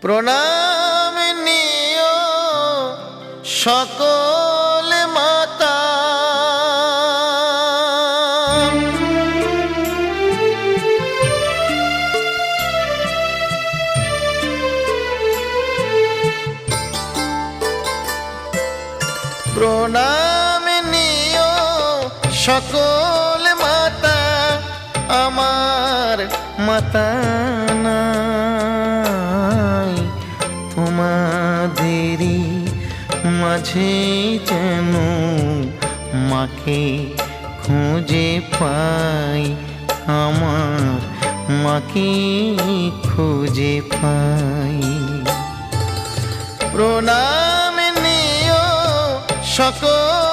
প্রণাম নিও সকল মাতা, প্রণাম নিও সকল মাতা, আমার মাতা নাই তোমাদেরই মাঝে যেন মাকে খুঁজে পাই, আমার মাকে খুঁজে পাই। প্রণাম নিও সকল